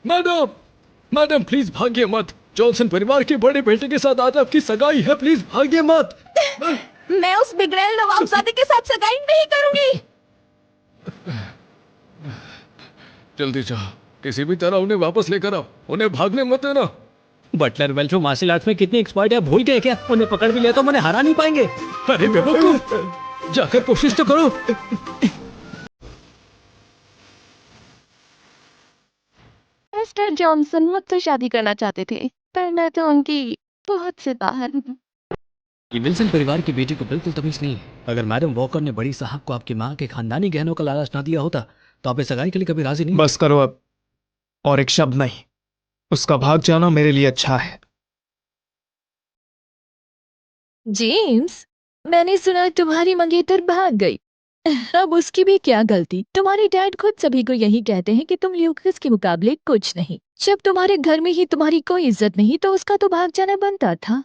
Madam, madam please भागिए मत। Johnson परिवार के बड़े बेटे के साथ आज आपकी सगाई है, प्लीज भागिए मत। मैं उस बिगड़ैल नवाबजादे के साथ सगाई नहीं करूंगी। जल्दी जाओ, किसी भी तरह उन्हें वापस लेकर आओ, उन्हें भागने मत देना। बटलर वेल्चो मार्शल आर्ट्स में कितनी एक्सपर्ट है, भूल गए क्या? उन्हें पकड़ भी लिया तो उन्हें हरा नहीं पाएंगे। अरे बेवकूफ, जाकर कोशिश तो करो। मिस्टर जॉनसन मुझसे शादी करना चाहते थे, पर मैं तो उनकी बहुत से बाहर हूँ। ये विल्सन परिवार की बेटी को बिल्कुल तमीज नहीं है। अगर मैडम वॉकर ने बड़ी साहब को आपकी माँ के खानदानी गहनों का लालच ना दिया होता तो आप इस सगाई के लिए कभी राजी नहीं। बस करो अब, और एक शब्द नहीं। उसका भाग जाना मेरे लिए अच्छा है। जेम्स, मैंने सुना तुम्हारी मंगेतर भाग गई। अब उसकी भी क्या गलती? तुम्हारे डैड खुद सभी को यही कहते हैं कि तुम ल्यूकस के मुकाबले कुछ नहीं। जब तुम्हारे घर में ही तुम्हारी कोई इज्जत नहीं तो उसका तो भाग जाना बनता था।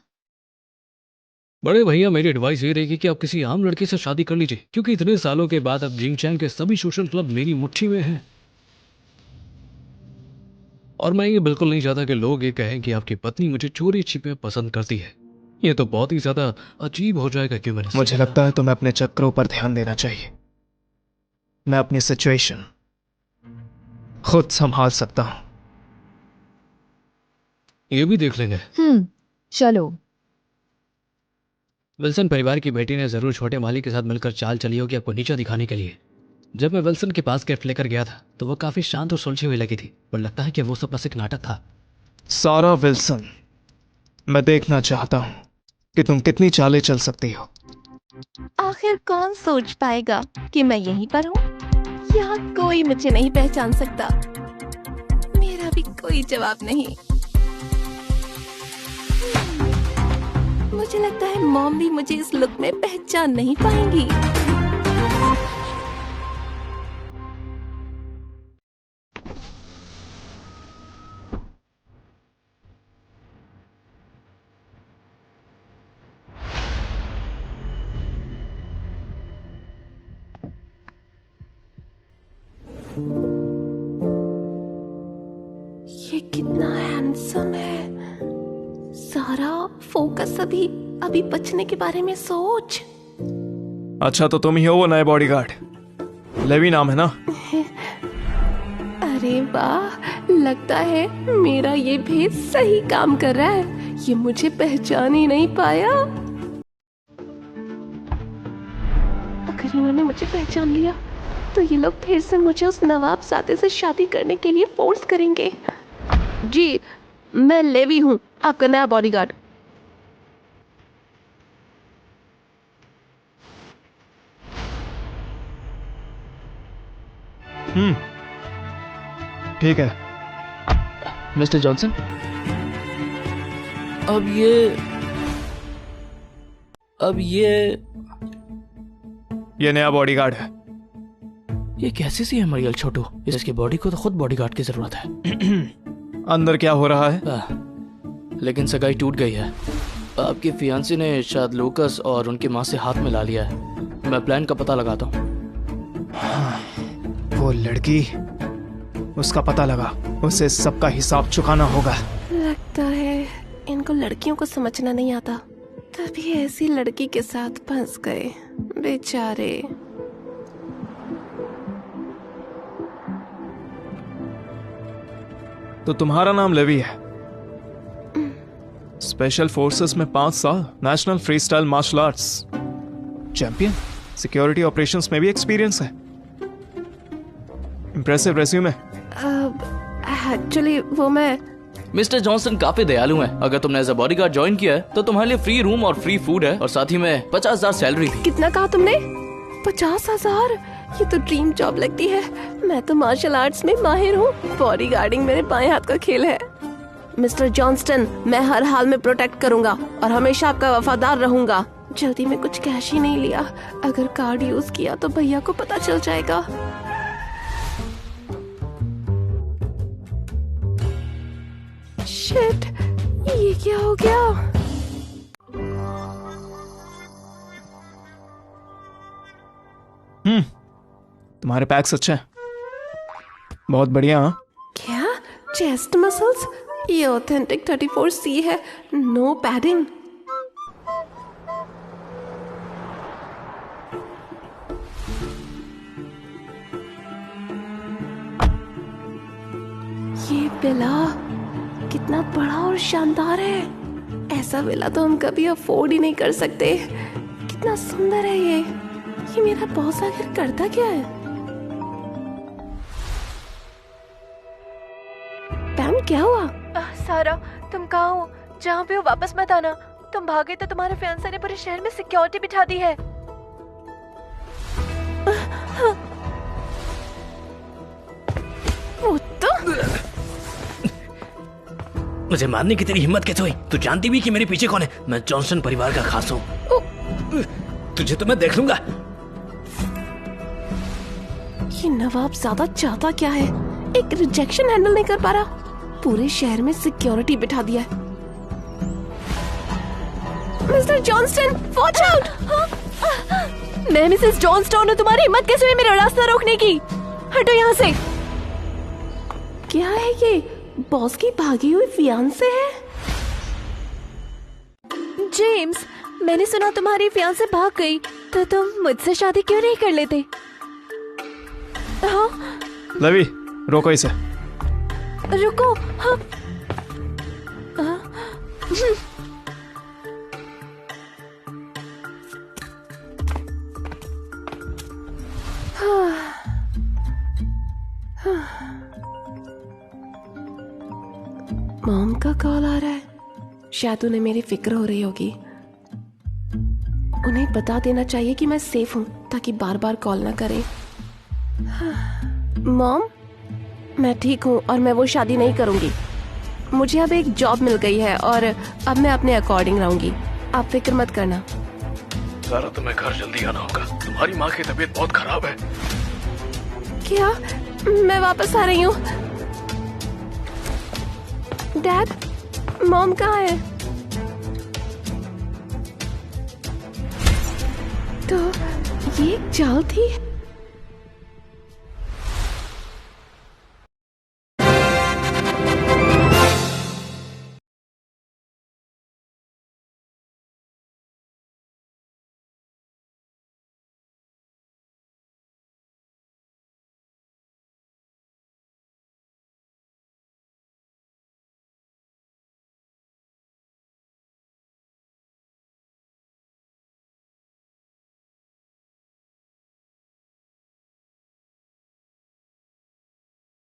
बड़े भैया, मेरी एडवाइस ये रहेगी कि आप किसी आम लड़की से शादी कर लीजिए, क्योंकि इतने सालों के बाद अब जिंगचैंग के सभी सोशल क्लब मेरी मुट्ठी में हैं। और मैं ये बिल्कुल नहीं चाहता कि लोग ये कहें कि आपकी पत्नी मुझे चोरी छिपे पसंद करती है। ये तो बहुत ही ज्यादा अजीब हो जाएगा। क्यों? मैंने मुझे लगता है तुम्हें अपने चक्रों पर ध्यान देना चाहिए। मैं अपनी सिचुएशन खुद संभाल सकता हूं। ये भी देख लेंगे। चलो। विल्सन परिवार की बेटी ने जरूर छोटे माली के साथ मिलकर चाल चली होगी आपको नीचा दिखाने के लिए। जब मैं विल्सन के पास गिफ्ट लेकर गया था तो वो काफी शांत और सुलझी हुई लगी थी, पर लगता है कि वो सब बस एक नाटक था। सारा विल्सन, मैं देखना चाहता हूं कि तुम कितनी चालें चल सकती हो। आखिर कौन सोच पाएगा कि मैं यहीं पर हूँ? यहाँ कोई मुझे नहीं पहचान सकता। मेरा भी कोई जवाब नहीं। मुझे लगता है मॉम भी मुझे इस लुक में पहचान नहीं पाएंगी। ये कितना हैंडसम है। सारा फोकस अभी अभी बचने के बारे में सोच। अच्छा, तो तुम ही हो वो नए बॉडीगार्ड। लेवी नाम है ना? अरे वाह, लगता है मेरा ये भेद सही काम कर रहा है। ये मुझे पहचान ही नहीं पाया। अगर इन्होंने मुझे पहचान लिया तो ये लोग फिर से मुझे उस नवाबजादे से शादी करने के लिए फोर्स करेंगे। जी, मैं लेवी हूँ, आपका नया बॉडीगार्ड। ठीक है। मिस्टर जॉनसन, अब ये नया बॉडीगार्ड है। ये कैसी सी है मरियल छोटू? इसकी बॉडी को तो खुद बॉडीगार्ड की जरूरत है। अंदर क्या हो रहा है? लेकिन सगाई टूट गई है। आपकी फियांसी ने शायद लूकस और उनकी माँ से हाथ मिला लिया है। मैं प्लान का पता लगाता हूँ। वो लड़की, उसका पता लगा। उसे सबका हिसाब चुकाना होगा। लगता है इनको लड़कियों को समझना नहीं आता, तभी ऐसी लड़की के साथ फंस गए बेचारे। तो तुम्हारा नाम लेवी है। स्पेशल फोर्सेस में 5 साल, national freestyle martial arts champion, security operations में भी एक्सपीरियंस है। Impressive resume. एक्चुअली वो मैं मिस्टर जॉनसन काफी दयालु हैं। अगर तुमने एज अ बॉडीगार्ड ज्वाइन किया है तो तुम्हारे लिए फ्री रूम और फ्री फूड है, और साथ ही में 50,000 सैलरी भी। कितना कहा तुमने? 50,000? ये तो ड्रीम जॉब लगती है। मैं तो मार्शल आर्ट्स में माहिर हूँ। बॉडीगार्डिंग मेरे बाएं हाथ का खेल है। मिस्टर जॉनस्टन, मैं हर हाल में प्रोटेक्ट करूंगा और हमेशा आपका वफादार रहूंगा। जल्दी में कुछ कैश ही नहीं लिया। अगर कार्ड यूज किया तो भैया को पता चल जाएगा। शिट, ये क्या हो गया? तुम्हारे पैक्स अच्छे हैं। बहुत बढ़िया। हाँ? क्या चेस्ट मसल्स, ये ऑथेंटिक 34C है, नो पैडिंग। ये विला कितना बड़ा और शानदार है। ऐसा विला तो हम कभी अफोर्ड ही नहीं कर सकते। कितना सुंदर है ये मेरा बॉस आखिर करता क्या है? पैम, क्या हुआ? सारा, तुम कहाँ हो? जहाँ पे हो वापस मत आना। तुम भागे तो तुम्हारे फियांसे ने पूरे शहर में सिक्योरिटी बिठा दी है। वो तो मुझे मारने की तेरी हिम्मत कैसे हुई? तू जानती भी कि मेरे पीछे कौन है? मैं जॉनसन परिवार का खास हूँ। तुझे तो मैं देख लूंगा। ये नवाब ज्यादा चाहता क्या है? एक रिजेक्शन हैंडल नहीं कर पा रहा, पूरे शहर में सिक्योरिटी बिठा दिया है। Mister Johnston, watch out! मैं मिसेस जॉनस्टन हूँ। तुम्हारी हिम्मत कैसे हुई मेरा रास्ता रोकने की? हटो यहाँ से। क्या है ये? बॉस की भागी हुई फियांसे है? जेम्स, मैंने सुना तुम्हारी फियांसे भाग गई, तो तुम मुझसे शादी क्यों नहीं कर लेते? हाँ, लवी, रोको इसे। रुको। हाँ, मॉम का कॉल आ रहा है। शायद उन्हें मेरी फिक्र हो रही होगी। उन्हें बता देना चाहिए कि मैं सेफ हूं, ताकि बार बार कॉल ना करें। मॉम, मैं ठीक हूं और मैं वो शादी नहीं करूंगी। मुझे अब एक जॉब मिल गई है और अब मैं अपने अकॉर्डिंग रहूंगी। आप फिक्र मत करना। सारा, तुम्हें घर जल्दी आना होगा। तुम्हारी माँ की तबीयत बहुत खराब है। क्या? मैं वापस आ रही हूँ। डैड, मॉम कहाँ है? तो ये एक चाल थी।